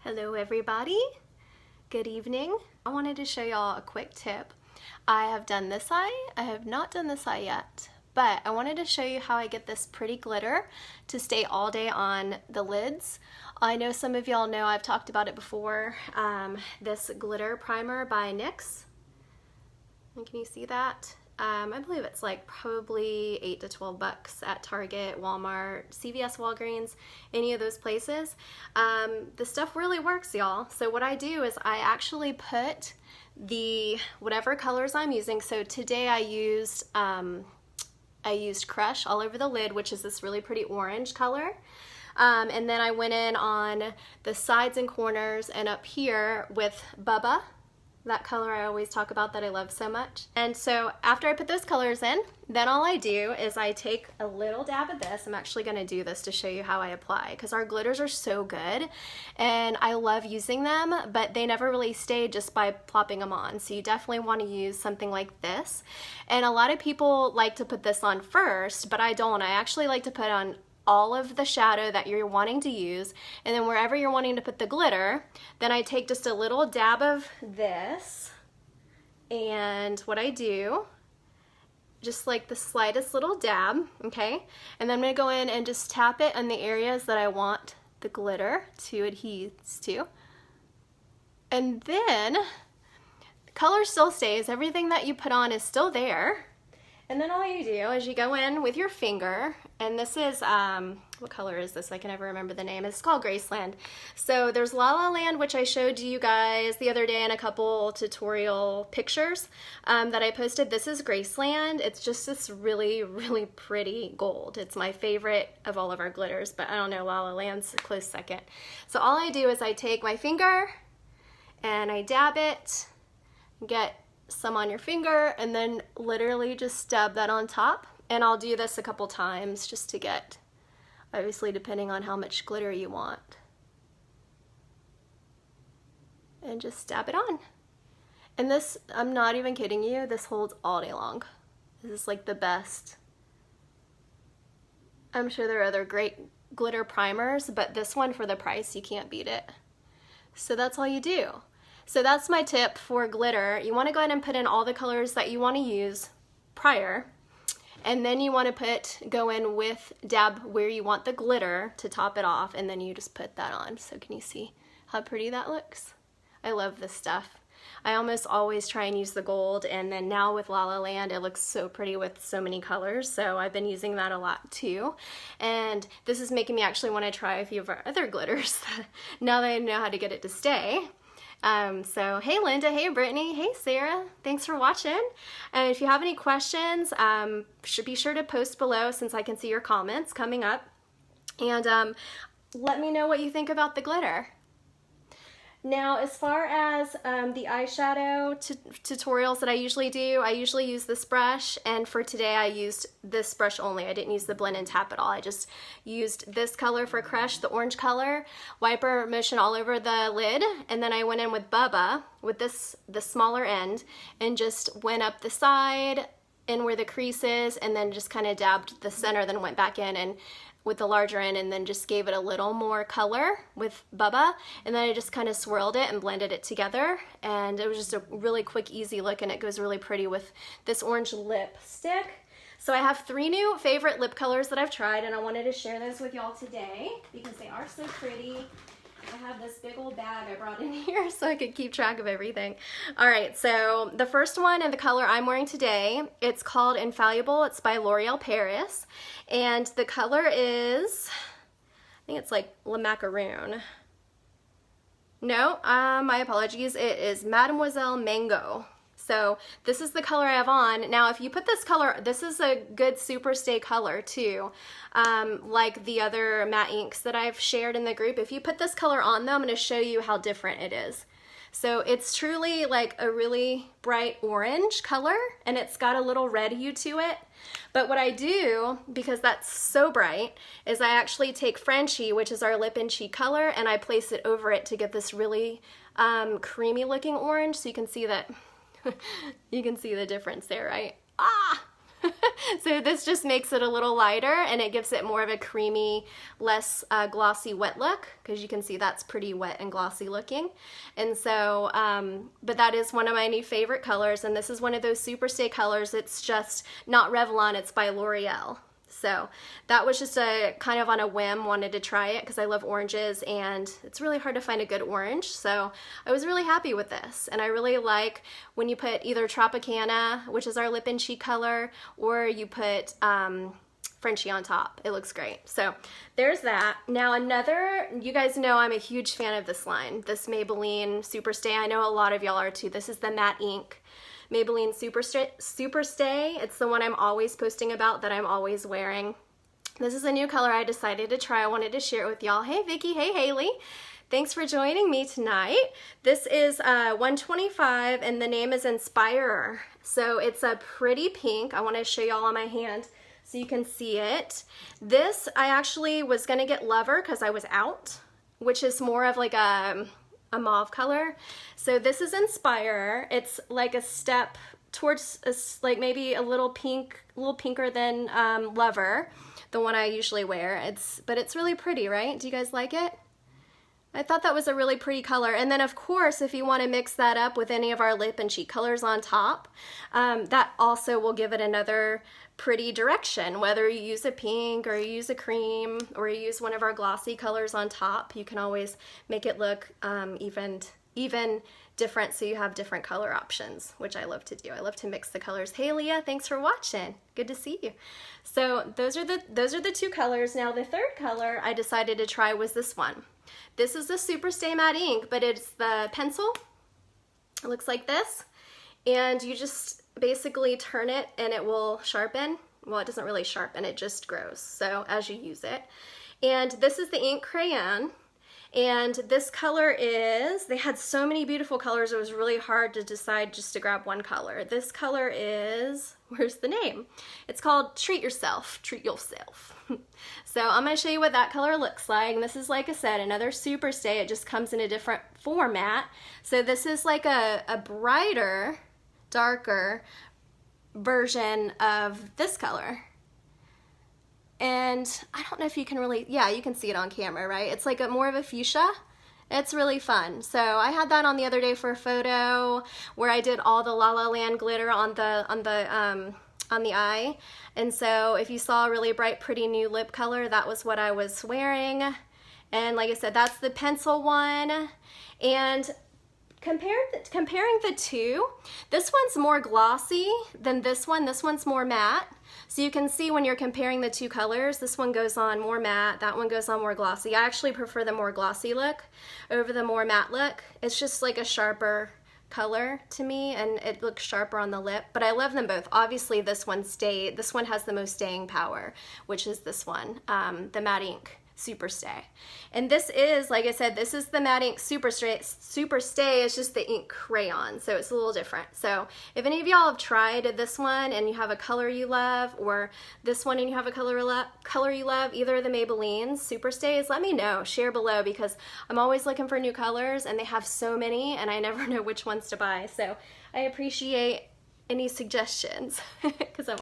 Hello everybody, good evening. I wanted to show y'all a quick tip. I have done this eye, I have not done this eye yet, but I wanted to show you how I get this pretty glitter to stay all day on the lids. I know some of y'all know I've talked about it before, this glitter primer by NYX. Can you see that? I believe it's like probably $8 to $12 at Target, Walmart, CVS, Walgreens, any of those places. The stuff really works, y'all. So what I do is I actually put the whatever colors I'm using. So today I used Crush all over the lid, which is this really pretty orange color. And then I went in on the sides and corners and up here with Bubba. That color I always talk about that I love so much. And so after I put those colors in, then all I do is I take a little dab of this. I'm actually gonna do this to show you how I apply because our glitters are so good and I love using them, but they never really stay just by plopping them on. So you definitely wanna use something like this. And a lot of people like to put this on first, but I don't. I actually like to put on all of the shadow that you're wanting to use, and then wherever you're wanting to put the glitter, then I take just a little dab of this, and what I do, just like the slightest little dab, okay, and then I'm going to go in and just tap it on the areas that I want the glitter to adhere to, and then the color still stays, everything that you put on is still there. And then all you do is you go in with your finger, and this is, what color is this? I can never remember the name. It's called Graceland. So there's La La Land, which I showed you guys the other day in a couple tutorial pictures that I posted. This is Graceland. It's just this really, really pretty gold. It's my favorite of all of our glitters, but I don't know, La La Land's a close second. So all I do is I take my finger and I dab it, get some on your finger, and then literally just dab that on top. And I'll do this a couple times just to get, obviously depending on how much glitter you want. And just dab it on. And this, I'm not even kidding you, this holds all day long. This is like the best. I'm sure there are other great glitter primers, but this one for the price, you can't beat it. So that's all you do. So that's my tip for glitter. You want to go ahead and put in all the colors that you want to use prior, and then you want to go in with dab where you want the glitter to top it off, and then you just put that on. So can you see how pretty that looks? I love this stuff. I almost always try and use the gold, and then now with La La Land it looks so pretty with so many colors, so I've been using that a lot too. And this is making me actually want to try a few of our other glitters now that I know how to get it to stay. So hey Linda, hey Brittany, hey Sarah, thanks for watching. And if you have any questions, be sure to post below since I can see your comments coming up. And let me know what you think about the glitter. Now, as far as the eyeshadow tutorials that I usually do, I usually use this brush, and for today I used this brush only. I didn't use the blend and tap at all. I just used this color for Crush, the orange color, wiper motion all over the lid, and then I went in with Bubba with this, the smaller end, and just went up the side in where the crease is, and then just kind of dabbed the center, then went back in and with the larger end, and then just gave it a little more color with Bubba, and then I just kind of swirled it and blended it together, and it was just a really quick, easy look, and it goes really pretty with this orange lipstick. So I have 3 new favorite lip colors that I've tried, and I wanted to share those with y'all today because they are so pretty. I have this big old bag I brought in here so I could keep track of everything. All right, so the first one and the color I'm wearing today, it's called Infallible. It's by L'Oreal Paris. And the color is, I think it's like Le Macaroon. No, my apologies. It is Mademoiselle Mango. So this is the color I have on. Now if you put this color, this is a good super stay color too, like the other matte inks that I've shared in the group. If you put this color on though, I'm going to show you how different it is. So it's truly like a really bright orange color, and it's got a little red hue to it. But what I do, because that's so bright, is I actually take Frenchie, which is our lip and cheek color, and I place it over it to get this really creamy looking orange. So you can see that you can see the difference there, right? Ah! So this just makes it a little lighter and it gives it more of a creamy, less glossy wet look, because you can see that's pretty wet and glossy looking. And so, but that is one of my new favorite colors, and this is one of those Superstay colors. It's just not Revlon, it's by L'Oreal. So that was just a kind of on a whim, wanted to try it because I love oranges and it's really hard to find a good orange. So I was really happy with this, and I really like when you put either Tropicana, which is our lip and cheek color, or you put Frenchie on top. It looks great. So there's that. Now another, you guys know I'm a huge fan of this line, this Maybelline Superstay. I know a lot of y'all are too. This is the matte ink Maybelline Superstay. It's the one I'm always posting about, that I'm always wearing. This is a new color I decided to try. I wanted to share it with y'all. Hey Vicki, hey Haley. Thanks for joining me tonight. This is 125 and the name is Inspire. So it's a pretty pink. I want to show y'all on my hand so you can see it. This, I actually was gonna get Lover because I was out, which is more of like a mauve color. So this is Inspire. It's like a step towards like maybe a little pinker than Lover, the one I usually wear. But it's really pretty, right? Do you guys like it? I thought that was a really pretty color. And then of course, if you want to mix that up with any of our lip and cheek colors on top, that also will give it another pretty direction. Whether you use a pink or you use a cream or you use one of our glossy colors on top, you can always make it look even different, so you have different color options, which I love to do. I love to mix the colors. Hey Leah, thanks for watching. Good to see you. So those are the two colors. Now the third color I decided to try was this one. This is the Superstay Matte Ink, but it's the pencil. It looks like this, and you just basically turn it and it will sharpen. Well, it doesn't really sharpen, it just grows, so as you use it. And this is the ink crayon, and this color is, they had so many beautiful colors, it was really hard to decide just to grab one color. This color is, where's the name? It's called Treat Yourself, Treat Yourself. So I'm going to show you what that color looks like. And this is, like I said, another Superstay. It just comes in a different format. So this is like a brighter, darker version of this color. And I don't know if you can really, yeah, you can see it on camera, right? It's like more of a fuchsia. It's really fun. So I had that on the other day for a photo where I did all the La La Land glitter on the eye. And so if you saw a really bright, pretty new lip color, that was what I was wearing. And like I said, that's the pencil one. And comparing the two, this one's more glossy than this one. This one's more matte. So you can see when you're comparing the two colors, this one goes on more matte, that one goes on more glossy. I actually prefer the more glossy look over the more matte look. It's just like a sharper color to me, and it looks sharper on the lip, but I love them both. Obviously this one has the most staying power, which is this one, the Matte Ink Superstay. And this is, like I said, this is the Matte Ink Superstay. It's just the ink crayon, so it's a little different. So if any of y'all have tried this one and you have a color you love, or this one and you have a color you love, either of the Maybelline Superstays, let me know. Share below, because I'm always looking for new colors and they have so many and I never know which ones to buy. So I appreciate any suggestions because I'm